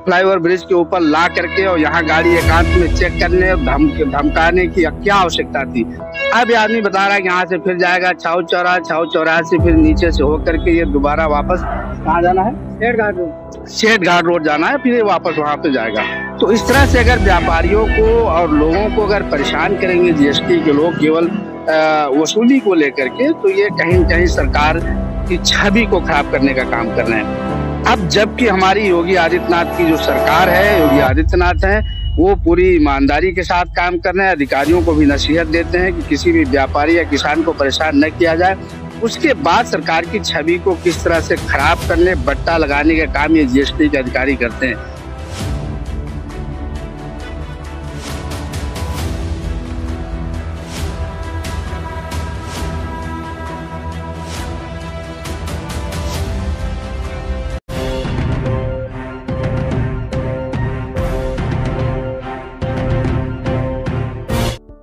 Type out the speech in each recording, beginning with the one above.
Flyover bridge के ऊपर ला करके और यहाँ गाड़ी एकांत में चेक करने और धमकाने की क्या आवश्यकता थी। अब ये आदमी बता रहा है कि यहाँ से फिर जाएगा छाऊ चौराहा से फिर नीचे से होकर के ये दोबारा वापस कहाँ जाना है, सेठ घाट रोड जाना है, फिर ये वापस वहाँ पे जाएगा। तो इस तरह से अगर व्यापारियों को और लोगों को अगर परेशान करेंगे जीएसटी के लोग केवल वसूली को लेकर के, तो ये कहीं न कहीं सरकार की छवि को खराब करने का काम कर रहे हैं। अब जबकि हमारी योगी आदित्यनाथ की जो सरकार है, योगी आदित्यनाथ है, वो पूरी ईमानदारी के साथ काम कर रहे हैं, अधिकारियों को भी नसीहत देते हैं कि किसी भी व्यापारी या किसान को परेशान न किया जाए। उसके बाद सरकार की छवि को किस तरह से खराब करने, बट्टा लगाने का काम ये जीएसटी के अधिकारी करते हैं।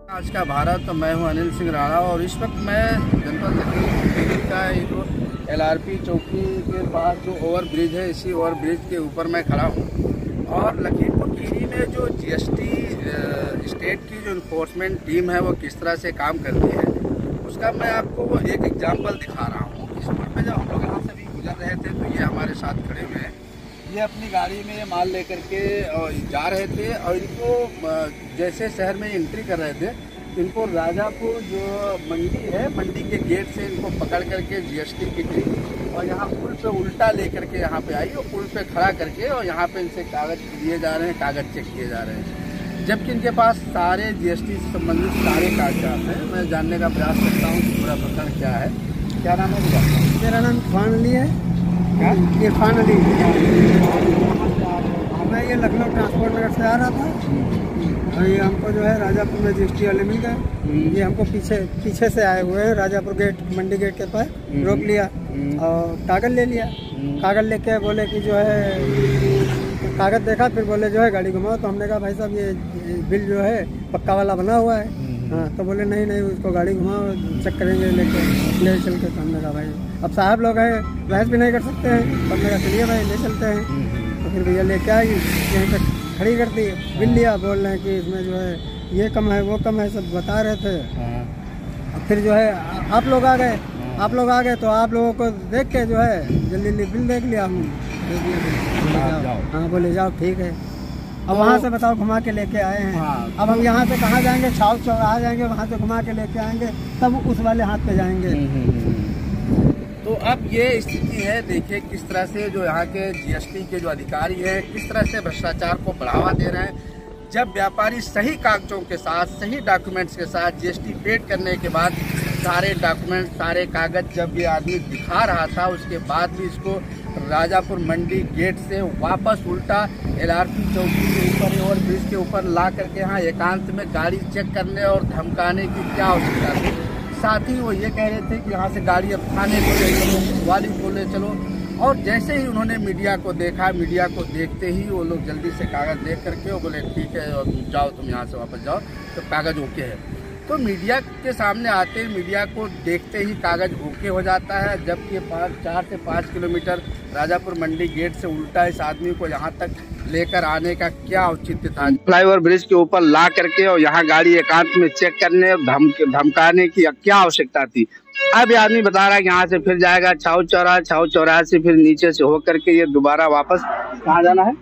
आज का भारत, मैं हूं अनिल सिंह राणा और इस वक्त मैं जनपद लखीमपुर का एक एलआरपी चौकी के पास जो ओवर ब्रिज है, इसी ओवर ब्रिज के ऊपर मैं खड़ा हूं। और लखीमपुर खीरी में जो जीएसटी स्टेट की जो इन्फोर्समेंट टीम है वो किस तरह से काम करती है, उसका मैं आपको एक एग्जाम्पल दिखा रहा हूँ। इस पर में जब हम लोग यहाँ से भी गुजर रहे थे तो ये हमारे साथ खड़े हुए हैं, ये अपनी गाड़ी में माल लेकर के जा रहे थे और इनको जैसे शहर में एंट्री कर रहे थे, इनको राजापुर जो मंडी है, मंडी के गेट से इनको पकड़ करके जीएसटी की टीम और यहाँ पुल पे उल्टा लेकर के यहाँ पे आई और पुल पे खड़ा करके और यहाँ पे इनसे कागज दिए जा रहे हैं, कागज चेक किए जा रहे हैं, जबकि इनके पास सारे जीएसटी से संबंधित सारे कागजात हैं। मैं जानने का प्रयास करता हूँ कि पूरा प्रकरण क्या है। क्या नाम है? मेरा नाम इरफान अली है। क्या? इरफान अली। मैं ये लखनऊ ट्रांसपोर्ट नगर से आ रहा था और ये हमको जो है राजापुर में जीएसटी वाले मिल गए। ये हमको पीछे से आए हुए हैं, राजापुर गेट, मंडी गेट के पास रोक लिया और कागज ले लिया। कागज लेके बोले कि जो है, कागज देखा, फिर बोले जो है गाड़ी घुमाओ। तो हमने कहा भाई साहब ये बिल जो है पक्का वाला बना हुआ है। हाँ, तो बोले नहीं उसको गाड़ी घुमाओ, चेक करेंगे ले चल के। तो हमने कहा भाई अब साहब लोग हैं, बहस भी नहीं कर सकते हैं। तो हमने कहा चलिए भाई ले चलते हैं। तो फिर भैया लेके आई, यहीं पर खड़ी कर दी, बिल लिया। बोल रहे हैं कि इसमें जो है ये कम है, वो कम है, सब बता रहे थे। और फिर जो है आप लोग आ गए, तो आप लोगों को देख के जो है जल्दी बिल देख लिया हम, हाँ बोले जाओ ठीक है। अब वहाँ से बताओ घुमा के लेके आए हैं। अब हम यहाँ से कहाँ जाएंगे? छाऊ चौराहा जाएंगे, वहाँ से घुमा के लेके आएंगे, तब उस वाले हाथ पे जाएंगे। तो अब ये स्थिति है, देखिए किस तरह से जो यहाँ के जीएसटी के जो अधिकारी हैं किस तरह से भ्रष्टाचार को बढ़ावा दे रहे हैं। जब व्यापारी सही कागजों के साथ, सही डॉक्यूमेंट्स के साथ जीएसटी पेड करने के बाद सारे डॉक्यूमेंट, सारे कागज जब ये आदमी दिखा रहा था, उसके बाद भी इसको राजापुर मंडी गेट से वापस उल्टा एलआरपी चौकी के ऊपर और ब्रिज के ऊपर ला करके यहाँ एकांत में गाड़ी चेक करने और धमकाने की क्या आवश्यकता थी। साथ ही वो ये कह रहे थे कि यहाँ से गाड़ी अब थाने को ले चलो, वाली को ले चलो। और जैसे ही उन्होंने मीडिया को देखा, मीडिया को देखते ही वो लोग जल्दी से कागज देख करके वो बोले ठीक है और जाओ, तुम यहाँ से वापस जाओ, तो कागज ओके है। तो मीडिया के सामने आते, मीडिया को देखते ही कागज ओके हो जाता है, जबकि 4 से 5 किलोमीटर राजापुर मंडी गेट से उल्टा इस आदमी को यहाँ तक लेकर आने का क्या औचित्य था। फ्लाईओवर ब्रिज के ऊपर ला करके और यहाँ गाड़ी एकांत में चेक करने और धमकाने की क्या आवश्यकता थी। अब ये आदमी बता रहा है कि यहाँ से फिर जाएगा छाऊ चौराहा से फिर नीचे से होकर के ये दोबारा वापस कहाँ जाना है,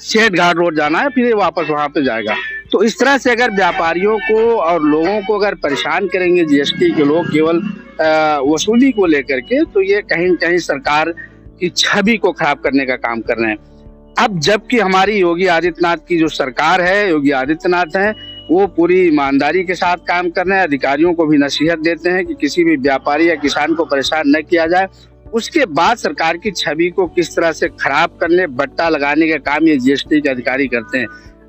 सेठ घाट रोड जाना है, फिर ये वापस वहाँ पे जाएगा। तो इस तरह से अगर व्यापारियों को और लोगों को अगर परेशान करेंगे जीएसटी के लोग केवल वसूली को लेकर के, तो ये कहीं न कहीं सरकार की छवि को खराब करने का काम कर रहे हैं। अब जबकि हमारी योगी आदित्यनाथ की जो सरकार है, योगी आदित्यनाथ है, वो पूरी ईमानदारी के साथ काम कर रहे हैं, अधिकारियों को भी नसीहत देते हैं कि किसी भी व्यापारी या किसान को परेशान न किया जाए। उसके बाद सरकार की छवि को किस तरह से खराब करने, बट्टा लगाने का काम ये जीएसटी के अधिकारी करते हैं।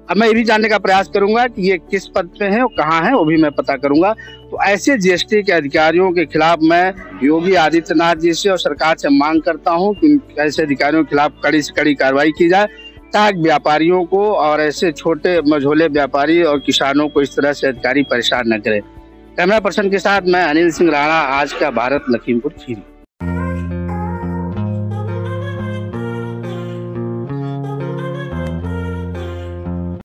अब मैं ये भी जानने का प्रयास करूंगा कि ये किस पद पे हैं और कहाँ हैं, वो भी मैं पता करूंगा। तो ऐसे जीएसटी के अधिकारियों के खिलाफ मैं योगी आदित्यनाथ जी से और सरकार से मांग करता हूं कि ऐसे अधिकारियों के खिलाफ कड़ी से कड़ी कार्रवाई की जाए, ताकि व्यापारियों को और ऐसे छोटे मझोले व्यापारी और किसानों को इस तरह से अधिकारी परेशान न करें। कैमरा पर्सन के साथ मैं अनिल सिंह राणा, आज का भारत, लखीमपुर खीरी।